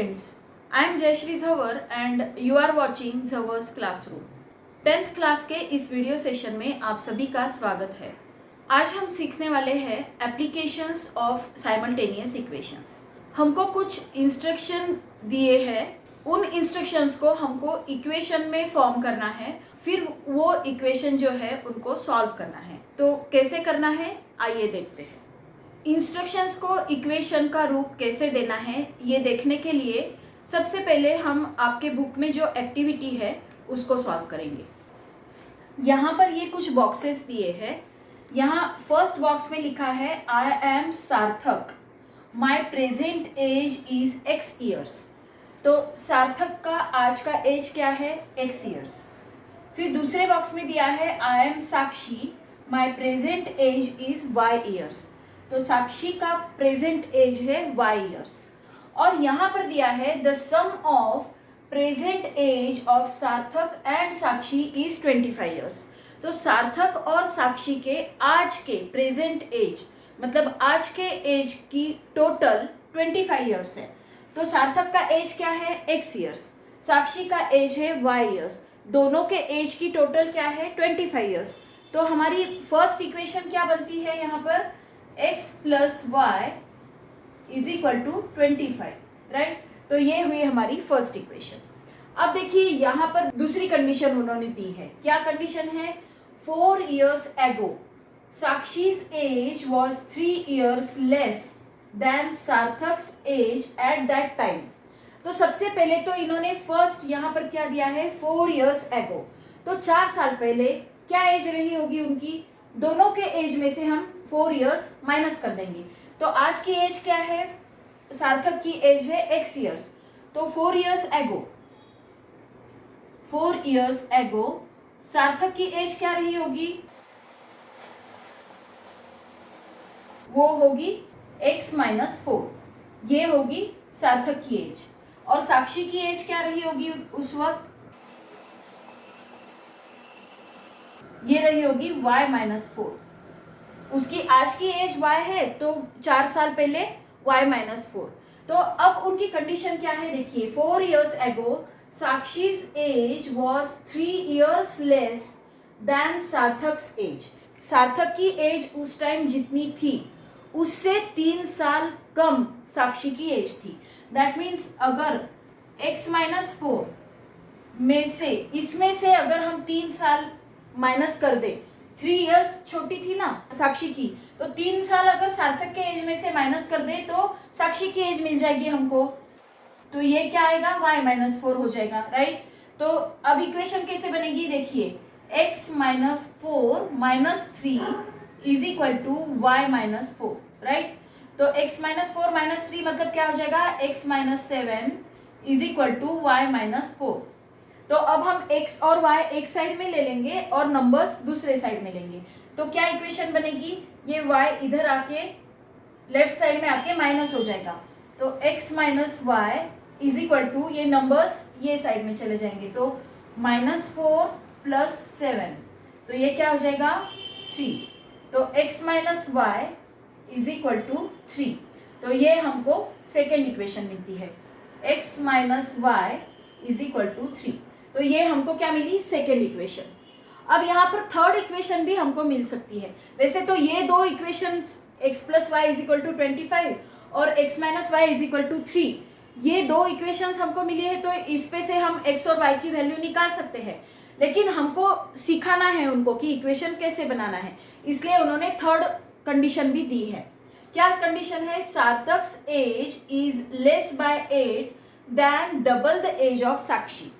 friends, I am Jayashree Jhawar and you are watching Jhawar's Classroom. 10th class के इस video session में आप सभी का स्वागत है। आज हम सीखने वाले हैं एप्लीकेशंस ऑफ साइमल्टेनियस इक्वेशंस। हमको कुछ इंस्ट्रक्शन दिए हैं, उन इंस्ट्रक्शंस को हमको इक्वेशन में फॉर्म करना है, फिर वो इक्वेशन जो है उनको सॉल्व करना है। तो कैसे करना है आइए देखते हैं। इंस्ट्रक्शंस को इक्वेशन का रूप कैसे देना है ये देखने के लिए सबसे पहले हम आपके बुक में जो एक्टिविटी है उसको सॉल्व करेंगे। यहाँ पर ये कुछ बॉक्सेस दिए हैं। यहाँ फर्स्ट बॉक्स में लिखा है I am Sarthak, my present age is X years. तो सार्थक का आज का एज क्या है? X years. फिर दूसरे बॉक्स में दिया है I am Sakshi, my present age is Y years. तो साक्षी का प्रेजेंट एज है y ईयर्स। और यहाँ पर दिया है the sum of present age of Sarthak and Sakshi is 25 years. तो सार्थक और साक्षी के आज के प्रेजेंट एज मतलब आज के एज की टोटल 25 ईयर्स है। तो सार्थक का एज क्या है? x years. साक्षी का एज है y ईयर्स। दोनों के एज की टोटल क्या है? 25 ईयर्स। तो हमारी फर्स्ट इक्वेशन क्या बनती है यहाँ पर? x plus Y is equal to 25, right. तो ये हुई हमारी फर्स्ट इक्वेशन। अब देखिए यहाँ पर दूसरी कंडीशन उन्होंने दी है। क्या कंडीशन है? 4 years ago साक्षी's age was 3 years less than Sarthak's age at that time. तो सबसे पहले तो इन्होंने फर्स्ट यहाँ पर क्या दिया है? 4 years ago। तो 4 साल पहले क्या एज रही होगी उनकी? दोनों के एज में से हम 4 years माइनस कर देंगे। तो आज की एज क्या है? सार्थक की एज है x years। तो 4 years ago सार्थक की एज क्या रही होगी? वो होगी x माइनस 4। ये होगी सार्थक की एज। और साक्षी की एज क्या रही होगी उस वक्त? ये रही होगी y माइनस 4। उसकी आज की एज y है तो 4 साल पहले y माइनस 4। तो अब उनकी कंडीशन क्या है देखिए। 4 years ago साक्षी's age was 3 years less than Sarthak's age. Sarthak की एज उस टाइम जितनी थी उससे 3 साल कम साक्षी की एज थी। दैट मीन्स अगर x माइनस 4 में से इसमें से अगर हम 3 साल माइनस कर दे, 3 years छोटी थी ना साक्षी की, तो 3 साल अगर सार्थक के एज में से माइनस कर दे तो साक्षी की एज मिल जाएगी हमको। तो ये क्या आएगा? y माइनस 4 हो जाएगा, राइट। तो अब इक्वेशन कैसे बनेगी देखिए। x minus 4 minus 3 is equal to y minus 4, right. तो x माइनस 4 माइनस 3 मतलब क्या हो जाएगा? x minus 7 is equal to y minus 4। तो अब हम x और y एक साइड में ले लेंगे और नंबर्स दूसरे साइड में लेंगे। तो क्या इक्वेशन बनेगी? ये y इधर आके लेफ्ट साइड में आके माइनस हो जाएगा। तो x minus Y is equal to ये नंबर्स ये साइड में चले जाएंगे। तो माइनस 4 प्लस 7, तो ये क्या हो जाएगा? 3। तो x minus Y is equal to 3। तो ये हमको सेकेंड इक्वेशन मिलती है। x minus Y is equal to 3। तो ये हमको क्या मिली? Second equation. अब यहाँ पर थर्ड इक्वेशन भी हमको मिल सकती है। वैसे तो ये दो equations x plus Y is equal to 25 और x minus Y is equal to 3, ये दो इक्वेशंस हमको मिली है। तो इस पे से हम x और y की वैल्यू निकाल सकते हैं, लेकिन हमको सिखाना है उनको कि इक्वेशन कैसे बनाना है, इसलिए उन्होंने थर्ड कंडीशन भी दी है। क्या कंडीशन है? Sarthak's age is less by 8 than double the age of Sakshi.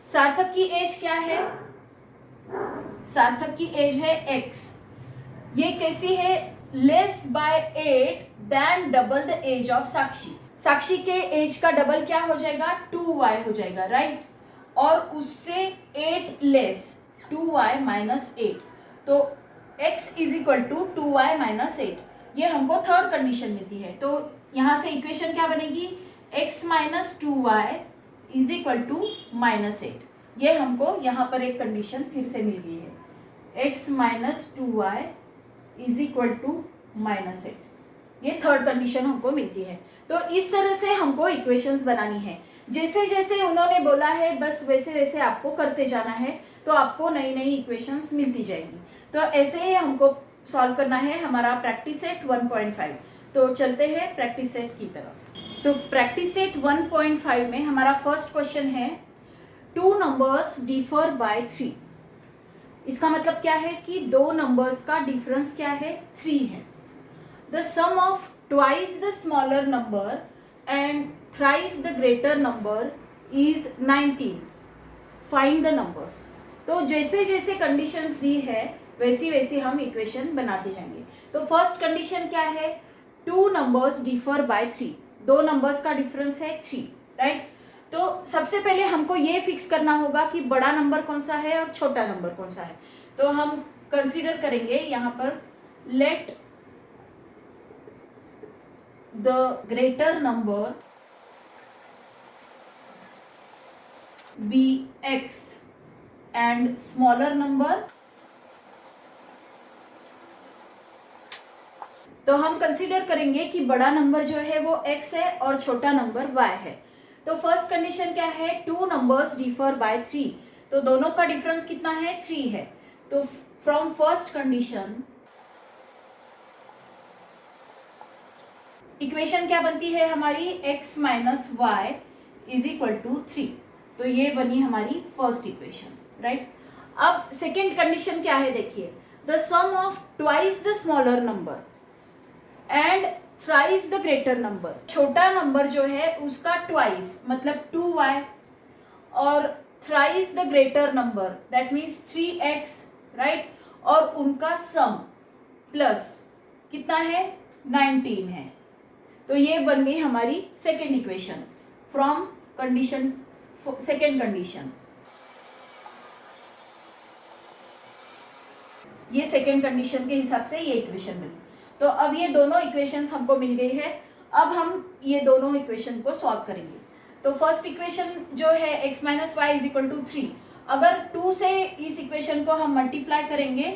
Sarthak की एज क्या है? सार्थक की एज है x। ये कैसी है? Less by 8 than double the age of Sakshi. Sakshi के एज का डबल क्या हो जाएगा? 2y हो जाएगा, राइट। और उससे 8 लेस 2y माइनस 8। तो x is equal to 2y minus 8। ये हमको थर्ड कंडीशन मिलती है। तो यहाँ से इक्वेशन क्या बनेगी? x minus 2y is equal to minus 8। ये हमको यहाँ पर एक कंडीशन फिर से मिल गई है। x minus 2y is equal to minus 8। ये थर्ड कंडीशन हमको मिलती है। तो इस तरह से हमको इक्वेशंस बनानी है। जैसे जैसे उन्होंने बोला है बस वैसे वैसे आपको करते जाना है, तो आपको नई नई इक्वेशंस मिलती जाएगी। तो ऐसे ही हमको सॉल्व करना है हमारा प्रैक्टिस सेट 1.5। तो चलते हैं प्रैक्टिस सेट की तरफ। तो प्रैक्टिस सेट 1.5 में हमारा फर्स्ट क्वेश्चन है, टू नंबर्स डिफर बाय 3। इसका मतलब क्या है कि दो नंबर्स का डिफरेंस क्या है, 3 है। The sum of twice the smaller number and thrice the greater number is 19। Find the numbers. तो जैसे जैसे कंडीशंस दी है वैसी वैसी हम इक्वेशन बनाते जाएंगे। तो फर्स्ट कंडीशन क्या है, टू नंबर्स डिफर बाय 3। दो नंबर्स का डिफरेंस है 3, राइट। तो सबसे पहले हमको ये फिक्स करना होगा कि बड़ा नंबर कौन सा है और छोटा नंबर कौन सा है। तो हम कंसीडर करेंगे यहाँ पर, let the greater number be x and smaller number. तो हम कंसीडर करेंगे कि बड़ा नंबर जो है वो x है और छोटा नंबर y है। तो फर्स्ट कंडीशन क्या है, टू नंबर्स डिफर बाय 3। तो दोनों का डिफरेंस कितना है, 3 है। तो फ्रॉम फर्स्ट कंडीशन इक्वेशन क्या बनती है हमारी, x minus Y is equal to 3। तो ये बनी हमारी फर्स्ट इक्वेशन, राइट। अब सेकेंड कंडीशन क्या है, देखिए, the sum of twice the smaller number and thrice the greater number. छोटा नंबर जो है उसका ट्वाइस मतलब 2y और thrice the greater number that means 3x, right. और उनका सम प्लस कितना है, 19 है। तो ये बन गई हमारी second equation from condition, second condition. ये सेकेंड कंडीशन के हिसाब से ये इक्वेशन मिली। तो अब ये दोनों इक्वेशंस हमको मिल गई है। अब हम ये दोनों इक्वेशन को सॉल्व करेंगे। तो फर्स्ट इक्वेशन जो है x minus Y is equal to 3, अगर 2 से इस इक्वेशन को हम मल्टीप्लाई करेंगे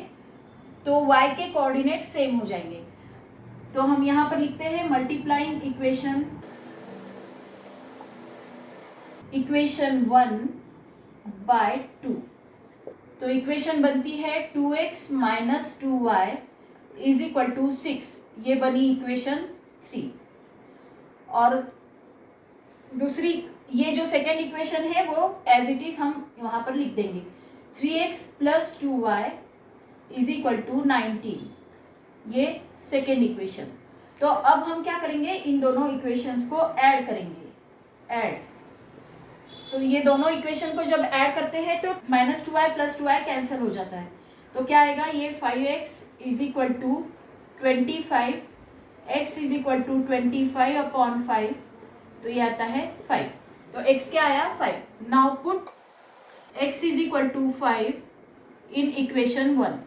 तो y के कोऑर्डिनेट सेम हो जाएंगे। तो हम यहाँ पर लिखते हैं मल्टीप्लाइंग इक्वेशन 1 बाय 2। तो इक्वेशन बनती है 2x minus 2y is equal to 6। ये बनी इक्वेशन 3। और दूसरी ये जो सेकेंड इक्वेशन है वो एज इट इज हम वहां पर लिख देंगे, 3x plus 2y is equal to 19। ये सेकेंड इक्वेशन। तो अब हम क्या करेंगे, इन दोनों इक्वेशंस को ऐड करेंगे, ऐड। तो ये दोनों इक्वेशन को जब ऐड करते हैं तो minus 2y plus 2y cancel हो जाता है। तो क्या आएगा, ये 5x is equal to 25, x is equal to 25 upon 5। तो ये आता है 5। तो x क्या आया, 5। Now put x is equal to 5 in equation 1।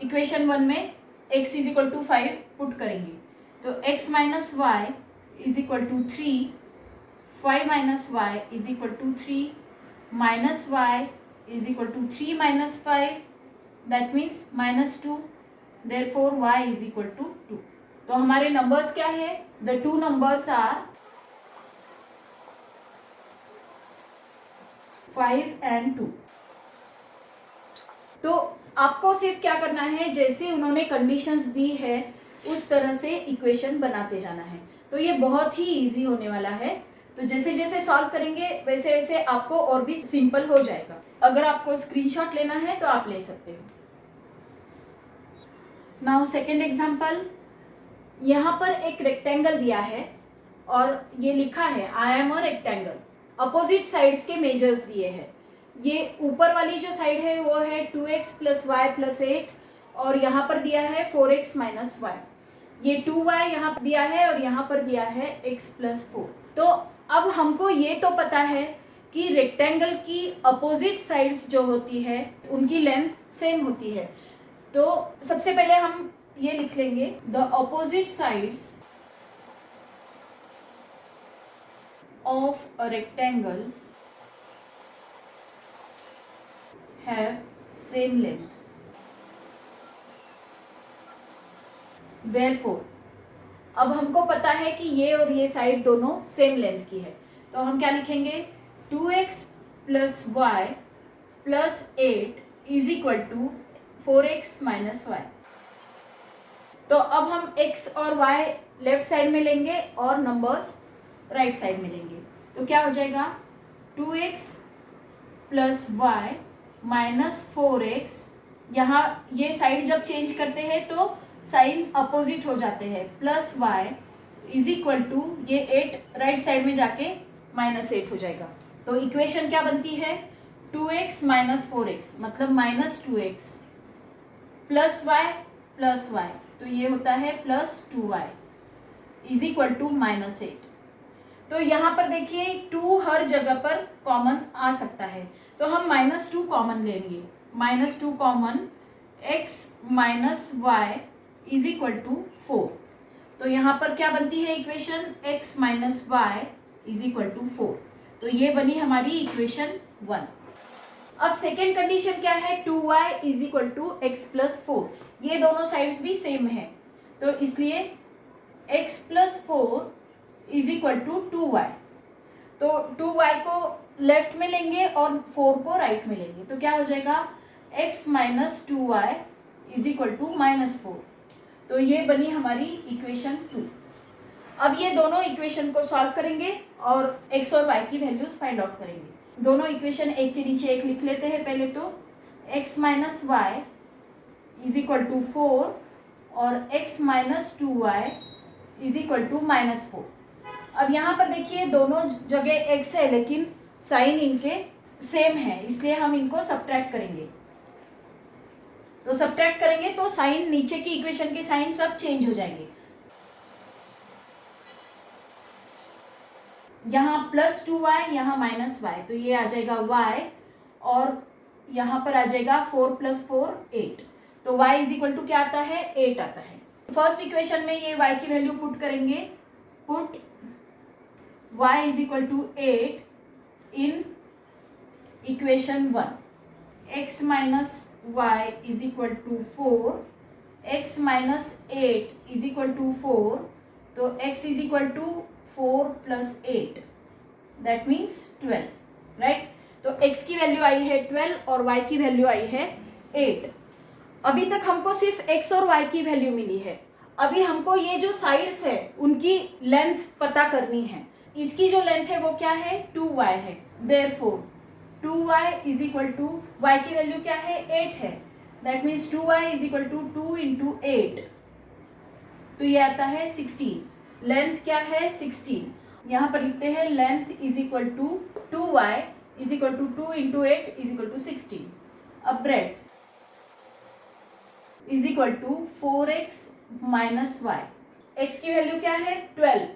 Equation 1 में x is equal to 5 put करेंगे। तो x minus Y is equal to 3, 5 minus Y is equal to 3, minus Y is equal to 3 minus 5 that means minus 2, therefore y is equal to 2। तो हमारे numbers क्या है, the two numbers are 5 and 2। तो आपको सिर्फ क्या करना है, जैसे उन्होंने कंडीशंस दी है उस तरह से इक्वेशन बनाते जाना है। तो ये बहुत ही इजी होने वाला है। तो जैसे जैसे सॉल्व करेंगे वैसे वैसे आपको और भी सिंपल हो जाएगा। अगर आपको स्क्रीनशॉट लेना है तो आप ले सकते हो। नाउ सेकेंड एग्जाम्पल, यहाँ पर एक रेक्टेंगल दिया है और ये लिखा है I am a rectangle. Opposite sides के मेजर्स दिए हैं। ये ऊपर वाली जो साइड है वो है 2x प्लस वाई प्लस 8 और यहाँ पर दिया है 4x माइनस वाई। ये 2y यहाँ पर दिया है और यहाँ पर दिया है x प्लस 4। तो अब हमको ये तो पता है कि रेक्टेंगल की अपोजिट साइड्स जो होती है उनकी लेंथ सेम होती है। तो सबसे पहले हम ये लिख लेंगे, the opposite sides of a rectangle have same length. Therefore, अब हमको पता है कि ये और ये साइड दोनों सेम लेंथ की है, तो हम क्या लिखेंगे 2x plus Y plus 8 is equal to 4x minus Y. तो अब हम x और y लेफ्ट साइड में लेंगे और नंबर्स राइट साइड में लेंगे, तो क्या हो जाएगा 2x plus y minus 4x। यहाँ ये साइड जब चेंज करते हैं तो साइन अपोजिट हो जाते हैं, plus Y is equal to ये 8 राइट साइड में जाके माइनस 8 हो जाएगा। तो इक्वेशन क्या बनती है 2x माइनस 4x मतलब माइनस 2x प्लस वाई, तो ये होता है plus 2y is equal to minus 8। तो यहाँ पर देखिए 2 हर जगह पर कॉमन आ सकता है, तो हम -2 कॉमन लेंगे, -2 common x minus Y is equal to 4। तो यहाँ पर क्या बनती है equation x minus Y is equal to 4। तो ये बनी हमारी इक्वेशन 1। अब सेकेंड कंडीशन क्या है 2y is equal to X plus 4। ये दोनों साइड्स भी सेम है, तो इसलिए x plus 4 is equal to 2y। तो 2y को लेफ्ट में लेंगे और 4 को राइट में लेंगे, तो क्या हो जाएगा x minus 2y is equal to minus 4। तो ये बनी हमारी इक्वेशन 2। अब ये दोनों इक्वेशन को सॉल्व करेंगे और x और y की वैल्यूज फाइंड आउट करेंगे। दोनों इक्वेशन एक के नीचे एक लिख लेते हैं पहले। तो x minus Y is equal to 4 और x minus 2y is equal to minus 4। अब यहाँ पर देखिए दोनों जगह x है लेकिन साइन इनके सेम है, इसलिए हम इनको सब्ट्रैक्ट करेंगे। तो सब्ट्रैक्ट करेंगे तो साइन नीचे की इक्वेशन के साइन सब चेंज हो जाएंगे। यहाँ प्लस 2y, यहाँ माइनस y, तो ये आ जाएगा y और यहाँ पर आ जाएगा 4 प्लस 4 8। तो y इज इक्वल टू क्या आता है 8 आता है। फर्स्ट इक्वेशन में ये y की वैल्यू पुट करेंगे, put y is equal to 8 in equation 1। x minus Y is equal to 4, x minus 8 is equal to 4, तो x is equal to 4 plus 8 that means 12, right. तो x की value आई है 12 और y की value आई है 8। अभी तक हमको सिर्फ x और y की वैल्यू मिली है। अभी हमको ये जो साइड्स है उनकी लेंथ पता करनी है। इसकी जो लेंथ है वो क्या है 2y है, therefore 2y is equal to y की वैल्यू क्या है 8 है, that means 2y is equal to 2 into 8, तो ये आता है 16। लेंथ क्या है 16। यहाँ पर लिखते हैं length is equal to 2y is equal to 2 into 8 is equal to 16। अब breadth is equal to 4x minus Y. X की वैल्यू क्या है 12,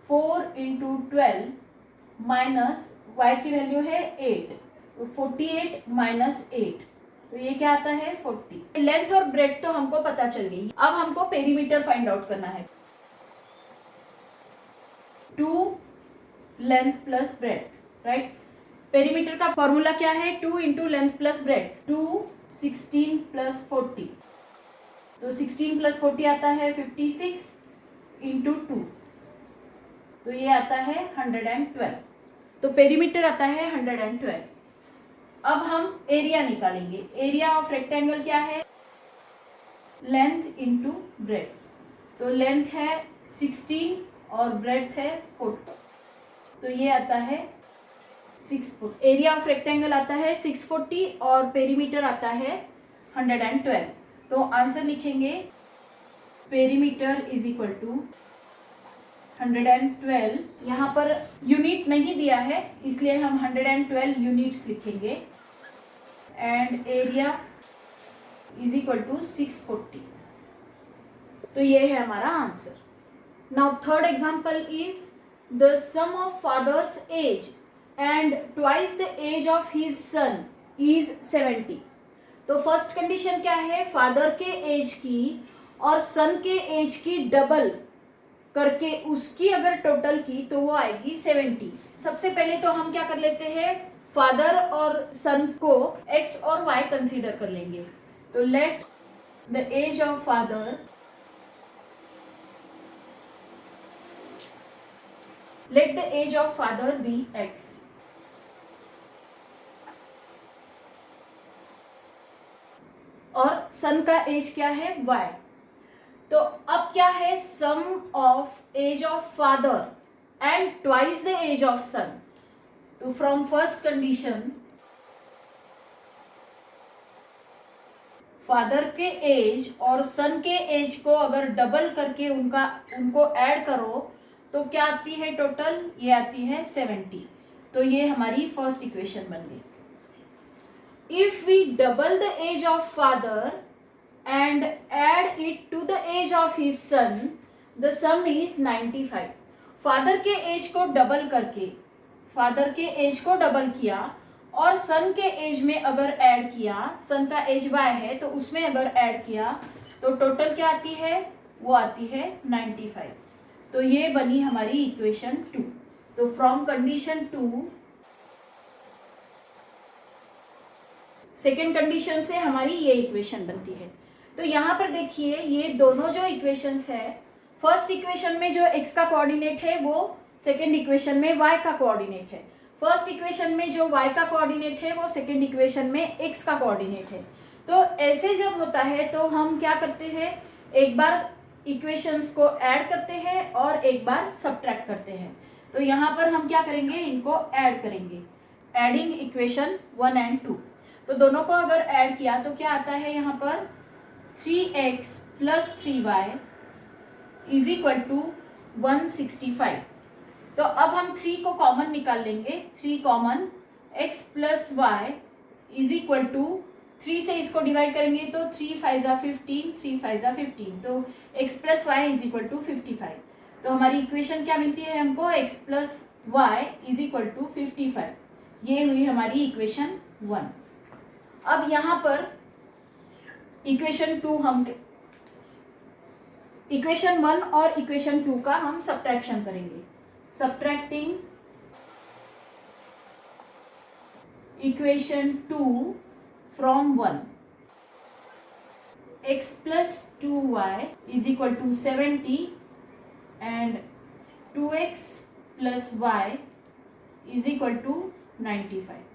4 इंटू 12 माइनस y की वैल्यू है 8, तो 48 माइनस 8, तो ये क्या आता है 40। लेंथ और ब्रेथ तो हमको पता चल गई। अब हमको पेरीमीटर फाइंड आउट करना है। 2 length plus breadth, right. Perimeter का फॉर्मूला क्या है 2 into length plus breadth, 2 16 plus 40, तो 16 प्लस 40 आता है 56 इंटू 2, तो ये आता है 112। तो पेरीमीटर आता है 112। अब हम एरिया निकालेंगे। एरिया ऑफ रेक्टेंगल क्या है लेंथ इंटू ब्रेथ, तो लेंथ है 16 और ब्रेथ है 40, तो ये आता है 640। एरिया ऑफ रेक्टेंगल आता है 640 और पेरीमीटर आता है 112। तो आंसर लिखेंगे पेरीमीटर इज इक्वल टू 112। यहाँ पर यूनिट नहीं दिया है इसलिए हम 112 यूनिट्स लिखेंगे and area is equal to 640। तो ये है हमारा answer. Now third example is the sum of father's age and twice the age of his son is 70। तो फर्स्ट कंडीशन क्या है फादर के एज की और सन के एज की डबल करके उसकी अगर टोटल की तो वो आएगी 70। सबसे पहले तो हम क्या कर लेते हैं फादर और सन को x और y कंसीडर कर लेंगे। तो let the age of father let the age of father be x। और सन का एज क्या है y। तो अब क्या है, sum of age of father and twice the age of son. तो फ्रॉम फर्स्ट कंडीशन फादर के एज और सन के एज को अगर डबल करके उनको ऐड करो तो क्या आती है टोटल, ये आती है 70। तो ये हमारी फर्स्ट इक्वेशन बन गई। If we double the age of father and add it to the age of his son, the sum is 95। Father के एज को डबल करके, फादर के एज को डबल किया और सन के एज में अगर ऐड किया, सन का एज y है तो उसमें अगर ऐड किया तो टोटल क्या आती है, वो आती है 95। तो ये बनी हमारी इक्वेशन 2। तो फ्रॉम कंडीशन 2 सेकेंड कंडीशन से हमारी ये इक्वेशन बनती है। तो यहाँ पर देखिए ये दोनों जो इक्वेशंस है, फर्स्ट इक्वेशन में जो x का कोऑर्डिनेट है वो सेकेंड इक्वेशन में y का कोऑर्डिनेट है, फर्स्ट इक्वेशन में जो y का कोऑर्डिनेट है वो सेकेंड इक्वेशन में x का कोऑर्डिनेट है। तो ऐसे जब होता है तो हम क्या करते हैं, एक बार इक्वेशंस को ऐड करते हैं और एक बार सब्ट्रैक्ट करते हैं। तो यहाँ पर हम क्या करेंगे, इनको ऐड करेंगे, एडिंग इक्वेशन 1 एंड 2। तो दोनों को अगर ऐड किया तो क्या आता है, यहाँ पर 3x plus 3y is equal to 165। तो अब हम 3 को कॉमन निकाल लेंगे, 3 common, x plus Y is equal to 3 से इसको डिवाइड करेंगे तो 3 5 ज़ा 15, 3 5 ज़ा 15, तो x plus Y is equal to 55। तो हमारी इक्वेशन क्या मिलती है हमको, x plus Y is equal to 55। ये हुई हमारी इक्वेशन 1। अब यहाँ पर इक्वेशन 2 हम इक्वेशन 1 और इक्वेशन 2 का हम सब्ट्रैक्शन करेंगे। Subtracting equation 2 from 1, x plus 2y is equal to 70 and 2x plus y is equal to 95।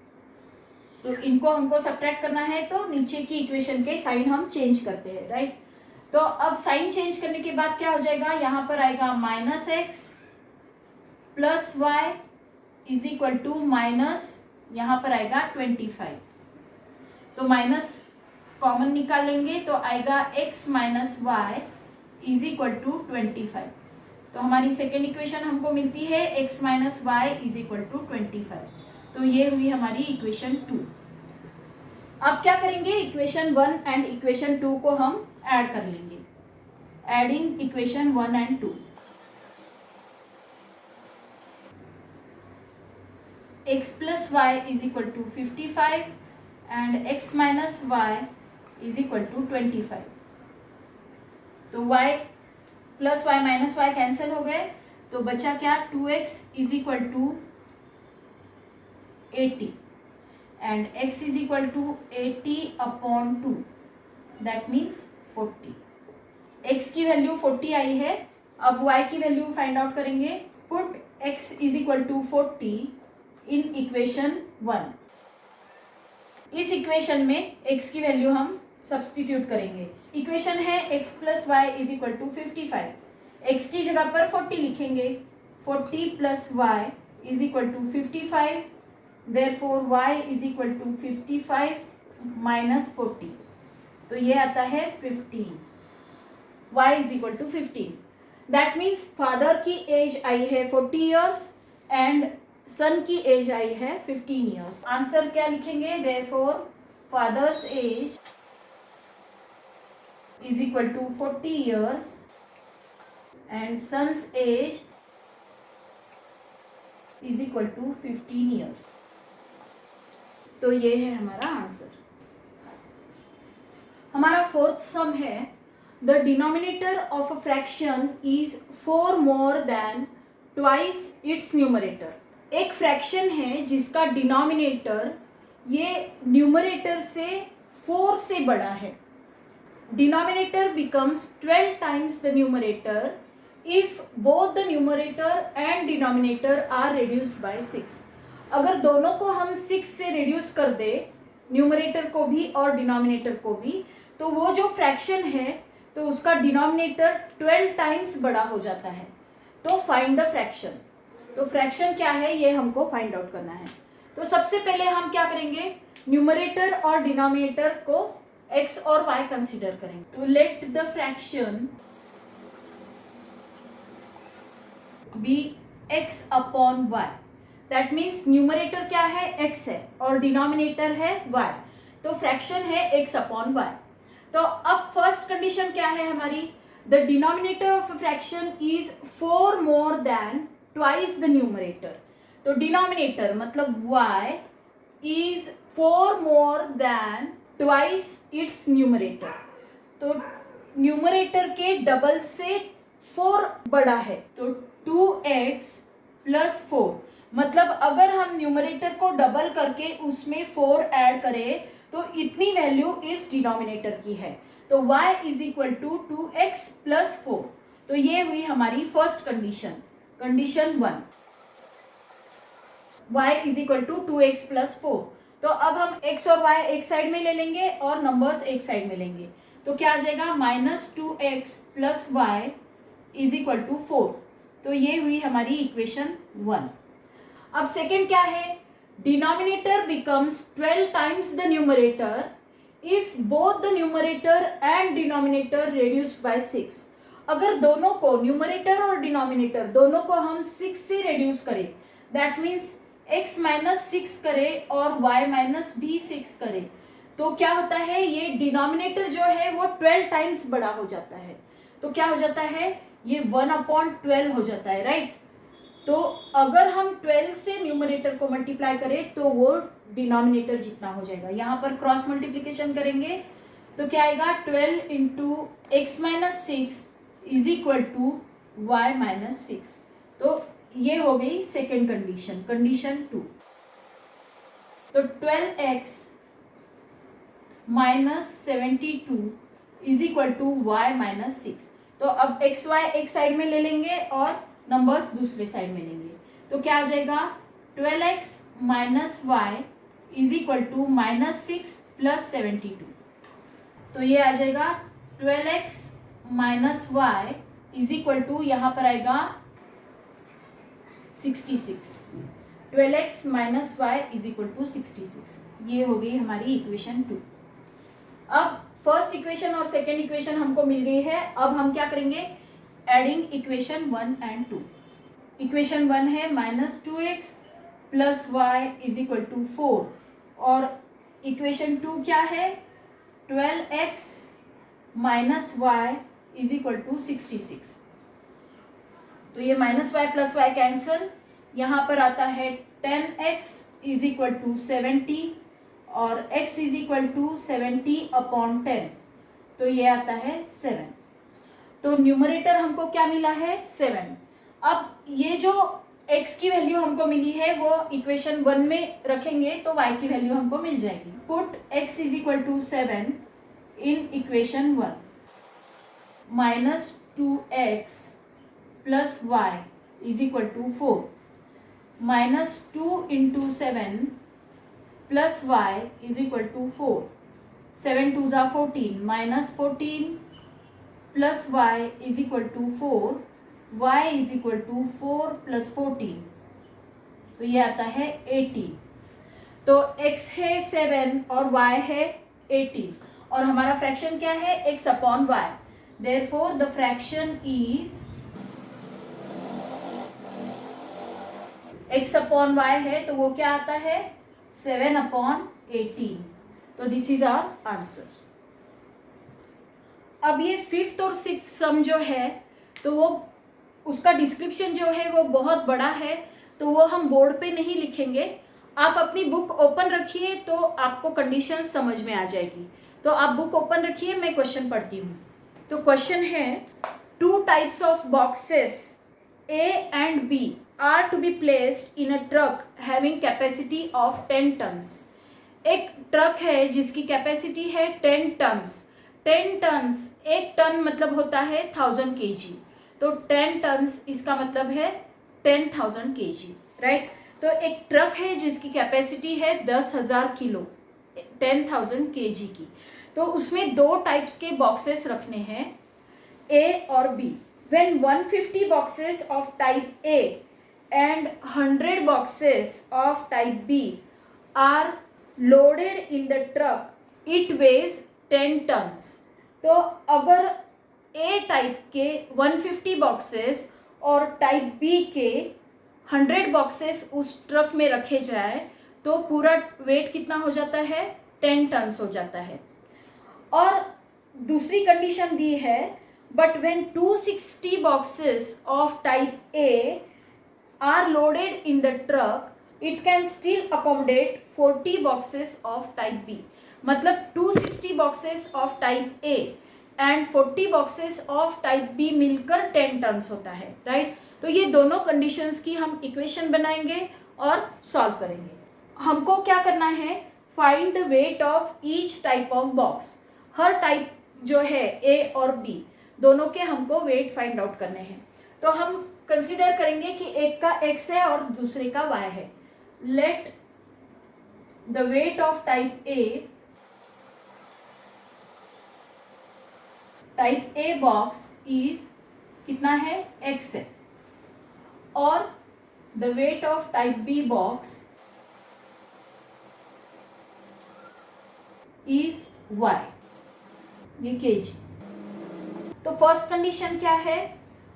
तो इनको हमको सब्ट्रैक्ट करना है तो नीचे की इक्वेशन के साइन हम चेंज करते हैं, राइट। तो अब साइन चेंज करने के बाद क्या हो जाएगा, यहाँ पर आएगा minus x plus Y is equal to minus, यहाँ पर आएगा 25। तो माइनस कॉमन निकाल लेंगे तो आएगा x minus Y is equal to 25। तो हमारी सेकेंड इक्वेशन हमको मिलती है x minus Y is equal to 25। तो ये हुई हमारी इक्वेशन 2। अब क्या करेंगे, इक्वेशन 1 एंड इक्वेशन 2 को हम ऐड कर लेंगे, adding equation 1 and 2। x plus Y is equal to 55 and x minus Y is equal to 25। तो y plus y minus y cancel हो गए तो बचा क्या, 2x is equal to 80 and x is equal to 80 upon 2, that means 40। x की value 40 आई है। अब y की वैल्यू फाइंड आउट करेंगे। Put x is equal to 40 in equation 1। इस इक्वेशन में x की वैल्यू हम सब्सटीट्यूट करेंगे। इक्वेशन है x plus Y is equal to 55, x की जगह पर 40 लिखेंगे, 40 plus Y is equal to 55, therefore y is equal to 55 minus 40। तो ये आता है 15, y is equal to 15। That means father की एज आई है 40 years एंड सन की एज आई है 15 years। आंसर क्या लिखेंगे, therefore father's age is equal to 40 years and son's age is equal to 15 years। तो ये है हमारा आंसर। हमारा फोर्थ सम है, the denominator of a fraction is 4 more than twice its numerator. एक फ्रैक्शन है जिसका डिनोमिनेटर ये न्यूमरेटर से 4 से बड़ा है। Denominator becomes 12 times the numerator if both the numerator and denominator are reduced by 6। अगर दोनों को हम 6 से रिड्यूस कर दे, न्यूमरेटर को भी और डिनोमिनेटर को भी, तो वो जो फ्रैक्शन है तो उसका डिनोमिनेटर 12 टाइम्स बड़ा हो जाता है। तो फाइंड द फ्रैक्शन। तो फ्रैक्शन क्या है ये हमको फाइंड आउट करना है। तो सबसे पहले हम क्या करेंगे, न्यूमरेटर और डिनोमिनेटर को x और y कंसीडर करेंगे। तो let the fraction be x upon y। That means numerator क्या है, x है और डिनोमिनेटर है y। तो फ्रैक्शन है x अपॉन y। तो अब फर्स्ट कंडीशन क्या है हमारी, the denominator of a fraction is 4 more than twice the numerator. तो डिनोमिनेटर मतलब y is 4 more than twice its numerator. तो न्यूमरेटर के डबल से 4 बड़ा है, तो 2x प्लस 4। मतलब अगर हम न्यूमरेटर को डबल करके उसमें 4 ऐड करें तो इतनी वैल्यू इस डिनोमिनेटर की है। तो y is equal to 2x plus 4। तो ये हुई हमारी first condition, condition 1, y is equal to 2x plus 4। तो अब हम x और y एक साइड में ले लेंगे और नंबर्स एक साइड में लेंगे। तो क्या आ जाएगा, -2x plus y is equal to 4। तो ये हुई हमारी इक्वेशन 1। अब सेकेंड क्या है, denominator becomes 12 times the numerator if both the numerator and denominator reduced by 6। अगर दोनों को, न्यूमरेटर और डिनोमिनेटर दोनों को हम 6 से रिड्यूस करें, दैट मीन्स x माइनस 6 करे और y माइनस भी 6 करे, तो क्या होता है, ये डिनोमिनेटर जो है वो 12 टाइम्स बड़ा हो जाता है। तो क्या हो जाता है, ये 1/12 हो जाता है, राइट। तो अगर हम 12 से न्यूमरेटर को मल्टीप्लाई करें तो वो डिनोमिनेटर जितना हो जाएगा। यहाँ पर क्रॉस मल्टीप्लिकेशन करेंगे तो क्या आएगा, 12 into x minus 6 is equal to y minus 6। तो ये हो गई सेकेंड कंडीशन, कंडीशन 2। तो 12x minus 72 is equal to y minus 6। तो अब एक्स वाई एक साइड में ले लेंगे और नंबर्स दूसरे साइड में लेंगे। तो क्या आ जाएगा, 12x minus Y is equal to -6 plus 72। तो ये आ जाएगा 12x minus Y is equal to, यहाँ पर आएगा 66। 12x minus Y is equal to 66। ये हो गई हमारी इक्वेशन 2। अब फर्स्ट इक्वेशन और सेकेंड इक्वेशन हमको मिल गई है। अब हम क्या करेंगे, एडिंग इक्वेशन 1 एंड 2। इक्वेशन 1 है -2x plus Y is equal to 4 और इक्वेशन 2 क्या है, 12x minus Y is equal to 66। तो ये minus y plus y cancel, यहाँ पर आता है 10x इज इक्वल टू 70 और x इज इक्वल टू 70/10। तो ये आता है 7। तो न्यूमरेटर हमको क्या मिला है, 7। अब ये जो x की वैल्यू हमको मिली है वो इक्वेशन 1 में रखेंगे तो y की वैल्यू हमको मिल जाएगी। Put x is equal to 7 in equation 1, -2x plus Y is equal to 4, -2 into 7 plus Y is equal to 4, 7 2 ज़ा 14, -14 plus Y is equal to 4, y is equal to 4 plus 14। तो ये आता है 18। तो x है 7 और y है 18 और हमारा फ्रैक्शन क्या है, x upon y। Therefore the fraction is x upon y है तो वो क्या आता है, 7/18। तो दिस इज आवर आंसर। अब ये 5th और 6th सम जो है तो वो उसका डिस्क्रिप्शन जो है वो बहुत बड़ा है, तो वो हम बोर्ड पे नहीं लिखेंगे। आप अपनी बुक ओपन रखिए तो आपको कंडीशंस समझ में आ जाएगी। तो आप बुक ओपन रखिए, मैं क्वेश्चन पढ़ती हूँ। तो क्वेश्चन है, 2 types of boxes A and B are to be placed in a truck having capacity of 10 tons। एक ट्रक है जिसकी कैपेसिटी है 10 टन्स। 10 टन्स, 1 टन मतलब होता है 1000 kg। तो 10 टन्स इसका मतलब है 10,000 kg, राइट। तो एक ट्रक है जिसकी कैपेसिटी है 10,000 किलो, 10,000 kg की। तो उसमें दो टाइप्स के बॉक्सेस रखने हैं, ए और B. When 150 boxes of type A and 100 boxes of type B are loaded in the truck, it weighs 10 tons. तो अगर ए टाइप के 150 बॉक्सेस और टाइप बी के 100 बॉक्सेस उस ट्रक में रखे जाए तो पूरा वेट कितना हो जाता है, 10 टन्स हो जाता है। और दूसरी कंडीशन दी है, but when 260 boxes of type A are loaded in the truck, it can still accommodate 40 boxes of type B. मतलब 260 boxes of type A and 40 boxes of type B मिलकर 10 टन्स होता है, राइट। तो ये दोनों conditions की हम equation बनाएंगे और सॉल्व करेंगे। हमको क्या करना है, find the weight of each type of box. Her type जो है ए और बी दोनों के हमको वेट फाइंड आउट करने हैं। तो हम कंसिडर करेंगे कि एक का x है और दूसरे का y है। Let the weight of type A box is कितना है, x है, और the weight of type B box is y, ये kg। तो फर्स्ट कंडीशन क्या है,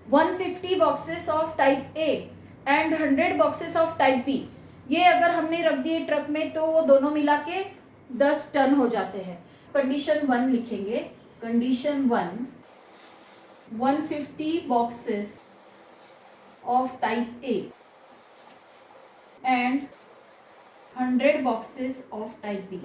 150 boxes of type A and 100 boxes of type B, ये अगर हमने रख दिए ट्रक में तो वो दोनों मिला के 10 टन हो जाते हैं। कंडीशन 1 लिखेंगे, condition 1, 150 boxes of type A and 100 boxes of type B,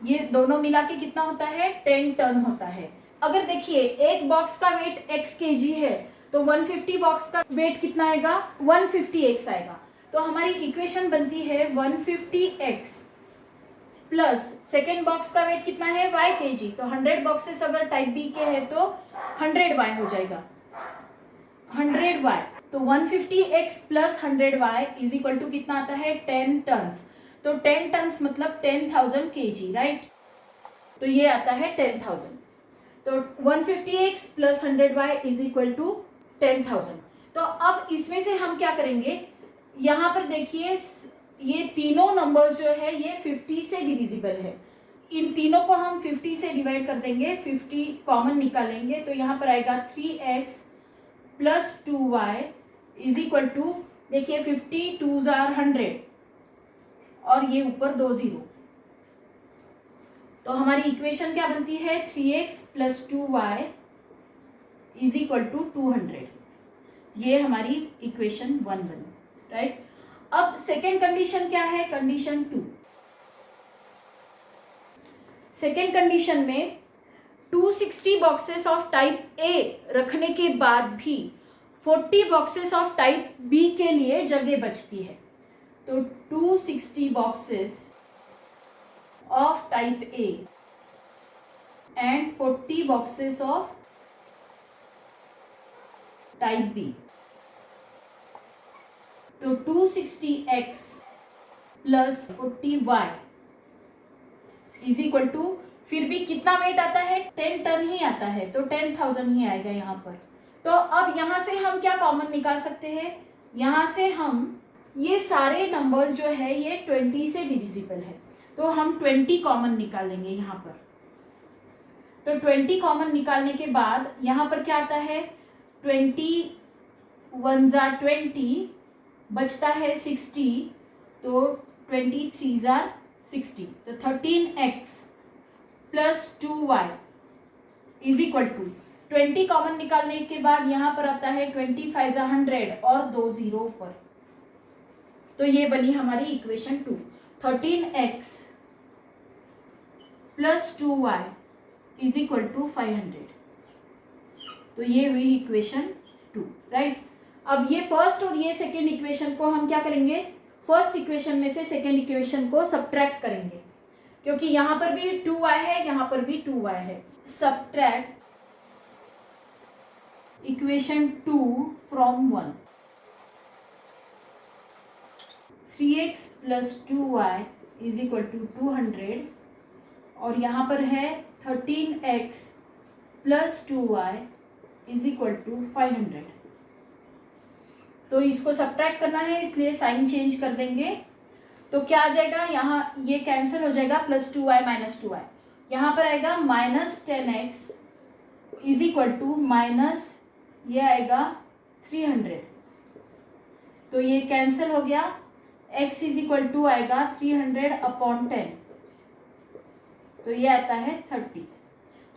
ये दोनों मिला के कितना होता है, 10 टन होता है। अगर देखिए एक बॉक्स का वेट x kg है तो 150 बॉक्स का वेट कितना आएगा, 150x आएगा। तो हमारी इक्वेशन बनती है 150x प्लस सेकेंड बॉक्स का वेट कितना है, y kg। तो 100 बॉक्सेस अगर टाइप बी के है तो 100y हो जाएगा, 100y। तो 150x plus 100y is equal to कितना आता है, 10 टन्स। तो 10 टन्स मतलब 10,000 kg, राइट। तो ये आता है 10,000। तो 150x plus 100y is equal to 10,000। तो अब इसमें से हम क्या करेंगे, यहाँ पर देखिए ये तीनों नंबर्स जो है ये 50 से डिविजिबल है। इन तीनों को हम 50 से डिवाइड कर देंगे, 50 कॉमन निकालेंगे तो यहाँ पर आएगा 3x plus 2y is equal to, देखिए 50 2s are 100 और ये ऊपर 2 0। तो हमारी इक्वेशन क्या बनती है, 3x plus 2y is equal to 200। ये हमारी इक्वेशन 1 बनी, राइट। अब सेकेंड कंडीशन क्या है, कंडीशन 2। सेकेंड कंडीशन में 260 बॉक्सेस ऑफ टाइप ए रखने के बाद भी 40 बॉक्सेस ऑफ टाइप बी के लिए जगह बचती है। तो 260 boxes of type A and 40 boxes of type B, तो 260x plus 40y is equal to, फिर भी कितना वेट आता है, 10 टन ही आता है, तो 10,000 ही आएगा यहाँ पर। तो अब यहाँ से हम क्या कॉमन निकाल सकते हैं, यहाँ से हम ये सारे नंबर्स जो है ये 20 से डिविजिबल है, तो हम 20 कॉमन निकालेंगे यहाँ पर। तो 20 कॉमन निकालने के बाद यहाँ पर क्या आता है, 20 1s are 20, बचता है 60, तो 20 3s are 60। तो 13x plus 2y is equal to, 20 common निकालने के बाद यहाँ पर आता है 20 5s are 100 और 2 0 पर। तो ये बनी हमारी equation 2, 13x plus 2y is equal to 500। तो ये हुई इक्वेशन 2, राइट। अब ये फर्स्ट और ये सेकेंड इक्वेशन को हम क्या करेंगे, फर्स्ट इक्वेशन में से सेकेंड इक्वेशन को सब्ट्रैक्ट करेंगे, क्योंकि यहाँ पर भी 2y है, यहाँ पर भी 2y है। Subtract equation 2 from 1, 3x plus 2y is equal to 200 और यहाँ पर है 13x plus 2y is equal to 500। तो इसको सब्ट्रैक्ट करना है, इसलिए साइन चेंज कर देंगे। तो क्या आ जाएगा, यहाँ ये कैंसिल हो जाएगा, प्लस 2y माइनस 2y, यहाँ पर आएगा minus 10x is equal to minus ये आएगा 300। तो ये कैंसिल हो गया, x इज इक्वल टू आएगा 300 अपॉन 10, तो ये आता है 30।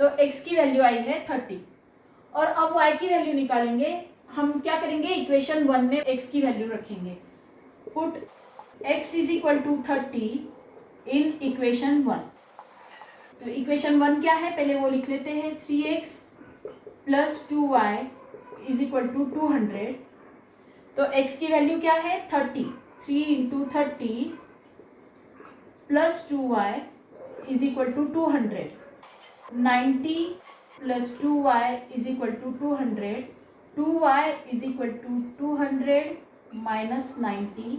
तो x की वैल्यू आई है 30 और अब y की वैल्यू निकालेंगे। हम क्या करेंगे, इक्वेशन 1 में x की वैल्यू रखेंगे। Put x is equal to 30 in equation 1। तो इक्वेशन 1 क्या है, पहले वो लिख लेते हैं। 3x plus 2y is equal to 200। तो x की वैल्यू क्या है, 30। 3 into 30 plus 2y is equal to 200। 90 plus 2y is equal to 200। 2y is equal to 200 minus 90।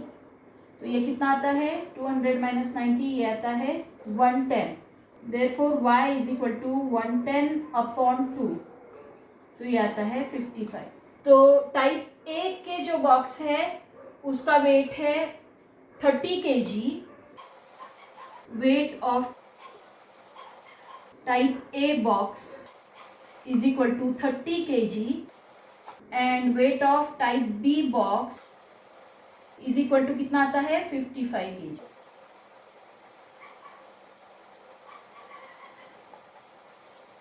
तो ये कितना आता है, 200 माइनस 90, ये आता है 110। Therefore y is equal to 110 upon 2, तो ये आता है 55। तो टाइप ए के जो बॉक्स है उसका वेट है 30 kg। Weight of type A box is equal to 30 kg and weight of type B box is equal to कितना आता है, 55 kg।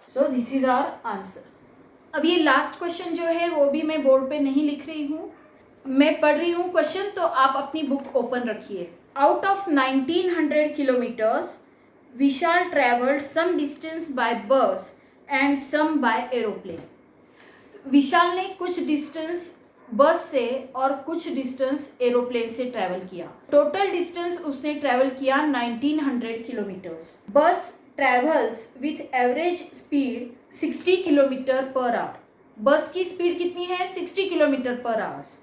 So this is our answer. अब ये लास्ट क्वेश्चन जो है वो भी मैं बोर्ड पे नहीं लिख रही हूँ, मैं पढ़ रही हूँ क्वेश्चन, तो आप अपनी बुक ओपन रखिए। Out of 1900 kilometres Vishal travelled some distance by bus and some by aeroplane. Vishal ने कुछ डिस्टेंस बस से और कुछ डिस्टेंस एरोप्लेन से ट्रैवल किया। टोटल डिस्टेंस उसने ट्रैवल किया 1900 kilometres. Bus travels with average speed 60 kilometre per hour. Bus की स्पीड कितनी है, 60 किलोमीटर पर आवर्स,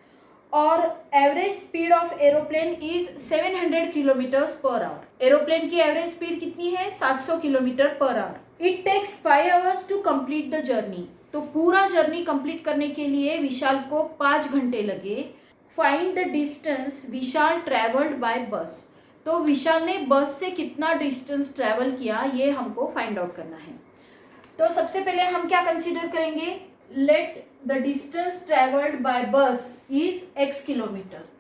और average speed of aeroplane is 700 kilometres per hour. Aeroplane की एवरेज स्पीड कितनी है, 700 kilometre per hour. It takes 5 hours to complete the journey. तो पूरा journey complete करने के लिए विशाल को 5 घंटे लगे। Find the distance Vishal travelled bye बस। तो विशाल ने बस से कितना डिस्टेंस ट्रैवल किया, ये हमको फाइंड आउट करना है। तो सबसे पहले हम क्या कंसीडर करेंगे, let the distance travelled bye बस इज x किलोमीटर।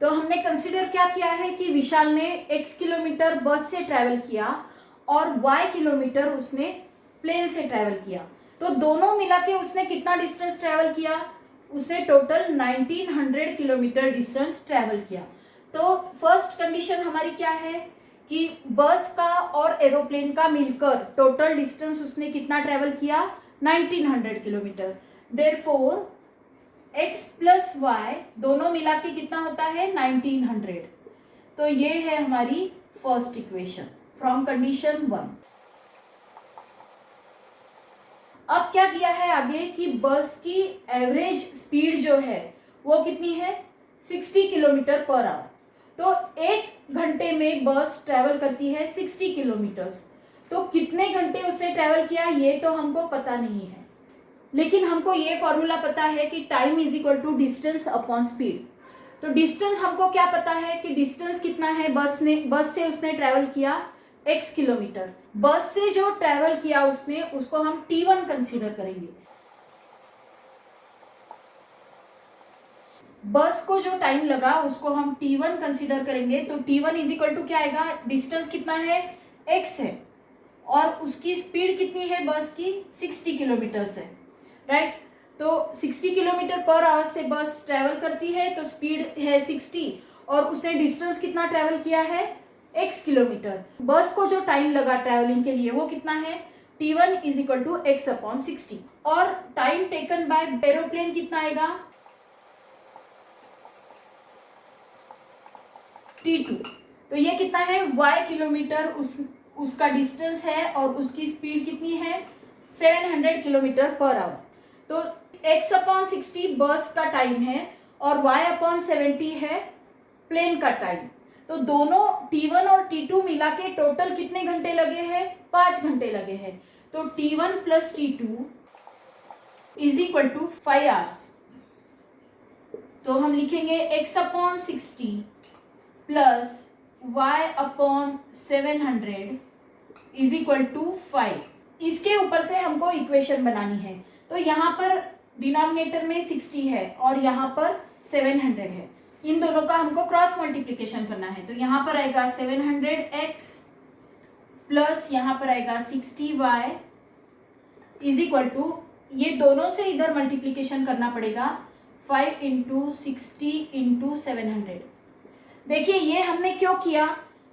तो हमने कंसीडर क्या किया है कि विशाल ने x किलोमीटर बस से ट्रैवल किया और y किलोमीटर उसने प्लेन से ट्रैवल किया। तो दोनों मिला के उसने कितना डिस्टेंस ट्रैवल किया, उसने टोटल 1900 किलोमीटर डिस्टेंस ट्रैवल किया। तो फर्स्ट कंडीशन हमारी क्या है कि बस का और एरोप्लेन का मिलकर टोटल डिस्टेंस उसने कितना ट्रैवल किया, 1900 kilometre. Therefore x plus y दोनों मिला के कितना होता है, 1900। तो ये है हमारी फर्स्ट इक्वेशन फ्रॉम कंडीशन 1। अब क्या दिया है आगे कि बस की एवरेज स्पीड जो है वो कितनी है, 60 किलोमीटर पर आवर। तो 1 घंटे में बस ट्रैवल करती है 60 किलोमीटर्स। तो कितने घंटे उसने ट्रैवल किया ये तो हमको पता नहीं है, लेकिन हमको ये फॉर्मूला पता है कि time is equal to distance upon speed. तो डिस्टेंस हमको क्या पता है कि डिस्टेंस कितना है, बस से उसने ट्रैवल किया x किलोमीटर। बस से जो ट्रैवल किया उसने, उसको हम t1 कंसीडर करेंगे। बस को जो टाइम लगा उसको हम t1 कंसीडर करेंगे। तो t1 इज इक्वल टू क्या आएगा, डिस्टेंस कितना है, x है, और उसकी स्पीड कितनी है बस की, 60 किलोमीटर है, राइट। तो 60 किलोमीटर पर आवर से बस ट्रैवल करती है, तो स्पीड है 60 और उसने डिस्टेंस कितना ट्रैवल किया है, x किलोमीटर। बस को जो टाइम लगा ट्रैवलिंग के लिए वो कितना है, T1 is equal to x upon 60 और टाइम टेकन बाय एरोप्लेन कितना आएगा T2। तो ये कितना है y किलोमीटर उसका डिस्टेंस है और उसकी स्पीड कितनी है 700 किलोमीटर पर आवर। तो x अपॉन 60 बस का टाइम है और y अपॉन 70 है प्लेन का टाइम। तो दोनों T1 और T2 मिला के टोटल कितने घंटे लगे हैं 5 घंटे लगे हैं। तो T1 plus T2 is equal to 5 hours. तो हम लिखेंगे x upon 60 plus y upon 700 is equal to 5। इसके ऊपर से हमको इक्वेशन बनानी है। तो यहाँ पर डिनोमिनेटर में 60 है और यहाँ पर 700 है। इन दोनों का हमको क्रॉस मल्टीप्लिकेशन करना है। तो यहाँ पर आएगा 700x प्लस यहाँ पर आएगा 60y इज इक्वल टू, ये दोनों से इधर मल्टीप्लिकेशन करना पड़ेगा 5 इंटू 60 इंटू 700। देखिए ये हमने क्यों किया,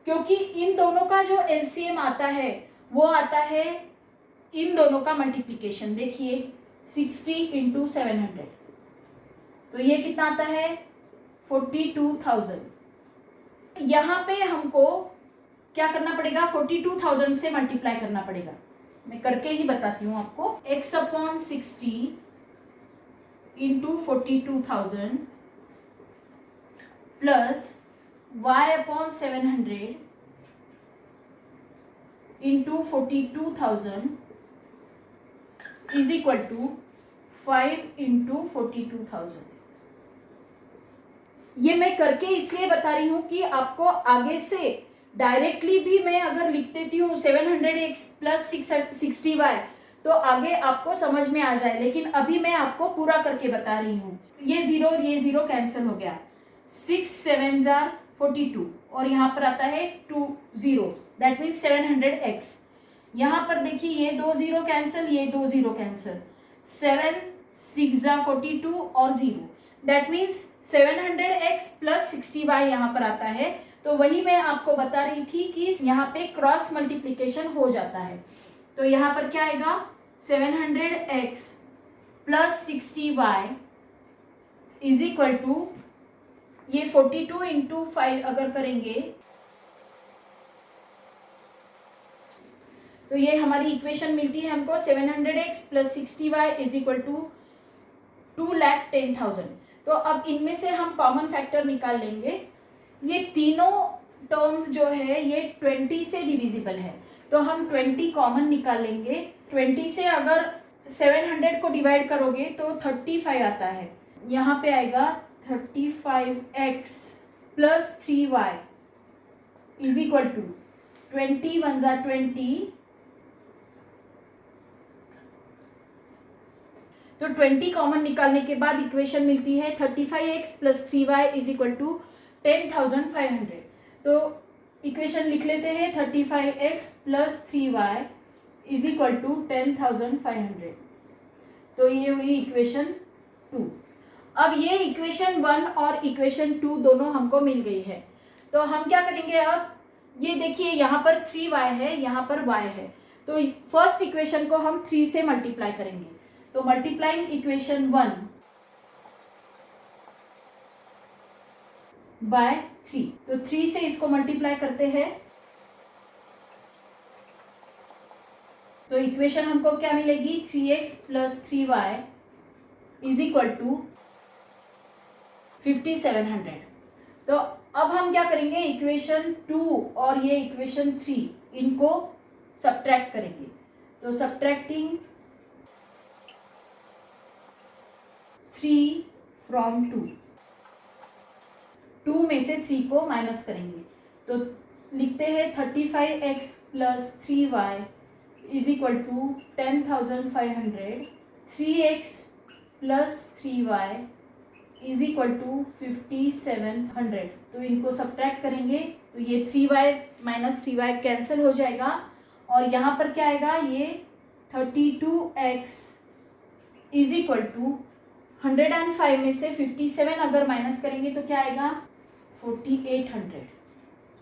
क्योंकि इन दोनों का जो एलसीएम आता है वो आता है इन दोनों का मल्टीप्लिकेशन। देखिए 60 इंटू 700 तो ये कितना आता है 42,000। यहाँ पे हमको क्या करना पड़ेगा 42,000 से मल्टीप्लाई करना पड़ेगा। मैं करके ही बताती हूँ आपको। x upon 60 into 42,000 plus y upon 700 into 42,000 is equal to 5 into 42,000। ये मैं करके इसलिए बता रही हूँ कि आपको आगे से डायरेक्टली भी मैं अगर लिख देती हूँ 700x प्लस 60y तो आगे आपको समझ में आ जाए, लेकिन अभी मैं आपको पूरा करके बता रही हूँ। ये जीरो और ये जीरो कैंसिल हो गया, 6 7 जार 42 और यहाँ पर आता है 2 zeros, दैट मीन्स 700x। यहाँ पर देखिए ये 2 जीरो कैंसिल, ये 2 जीरो कैंसिल, 7 6 जार 42 और 0, that means 700x plus 60y यहाँ पर आता है। तो वही मैं आपको बता रही थी कि यहाँ पे क्रॉस मल्टीप्लिकेशन हो जाता है। तो यहाँ पर क्या आएगा 700x plus 60y is equal to, ये 42 इंटू 5 अगर करेंगे तो ये हमारी इक्वेशन मिलती है हमको 700x plus 60y is equal to 2,10,000। तो अब इनमें से हम कॉमन फैक्टर निकाल लेंगे। ये तीनों टर्म्स जो है ये 20 से डिविजिबल है, तो हम 20 कॉमन निकाल लेंगे। 20 से अगर 700 को डिवाइड करोगे तो 35 आता है। यहाँ पे आएगा 35x plus 3y is equal to 20 1 ज़ा 20, तो 20 कॉमन निकालने के बाद इक्वेशन मिलती है 35x plus 3y is equal to 10,500। तो इक्वेशन लिख लेते हैं 35x plus 3y is equal to 10,500। तो ये हुई इक्वेशन 2। अब ये इक्वेशन 1 और इक्वेशन 2 दोनों हमको मिल गई है। तो हम क्या करेंगे, अब ये देखिए यहाँ पर 3y है, यहाँ पर y है, तो फर्स्ट इक्वेशन को हम 3 से मल्टीप्लाई करेंगे। तो मल्टीप्लाइंग इक्वेशन 1 बाय 3, तो 3 से इसको मल्टीप्लाई करते हैं तो इक्वेशन हमको क्या मिलेगी 3x plus 3y is equal to 5700। तो अब हम क्या करेंगे, इक्वेशन 2 और ये इक्वेशन 3 इनको सब्ट्रैक्ट करेंगे। तो सब्ट्रैक्टिंग 3 फ्रॉम 2, 2 में से 3 को माइनस करेंगे तो लिखते हैं 35x plus 3y is equal to 10,500, 3x plus 3y is equal to 5700। तो इनको सब्ट्रैक्ट करेंगे तो ये 3y माइनस 3y कैंसिल हो जाएगा और यहाँ पर क्या आएगा, ये 32x इज इक्वल टू 105 में से 57 अगर माइनस करेंगे तो क्या आएगा 4800।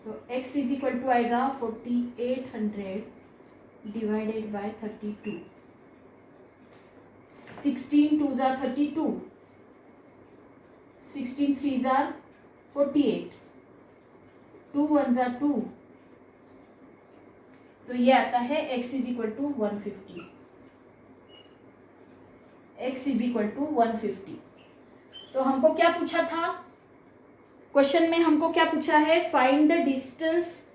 तो x इज इक्वल टू आएगा 4800 divided by 32. 16 2s are 32, 16 3s are 48, 2 1s are 2, तो ये आता है x is equal to 150. x is equal to 150. तो हमको क्या पूछा था क्वेश्चन में? हमको क्या पूछा है? Find the distance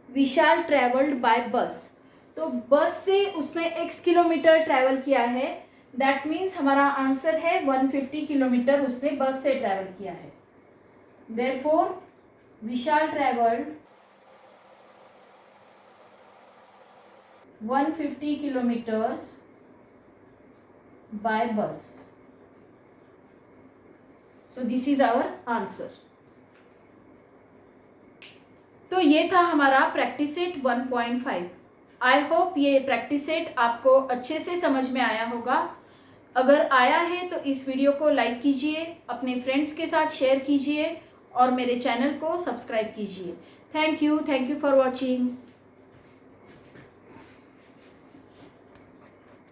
Vishal travelled by बस. तो बस से उसने x किलोमीटर ट्रैवल किया है, दैट मीन्स हमारा आंसर है 150 किलोमीटर उसने बस से ट्रैवल किया है. Therefore Vishal travelled 150 kilometers by bus. So this is our answer. तो ये था हमारा प्रैक्टिस सेट 1.5. आई होप ये प्रैक्टिस सेट आपको अच्छे से समझ में आया होगा. अगर आया है तो इस वीडियो को लाइक कीजिए, अपने फ्रेंड्स के साथ शेयर कीजिए और मेरे चैनल को सब्सक्राइब कीजिए. Thank you for watching.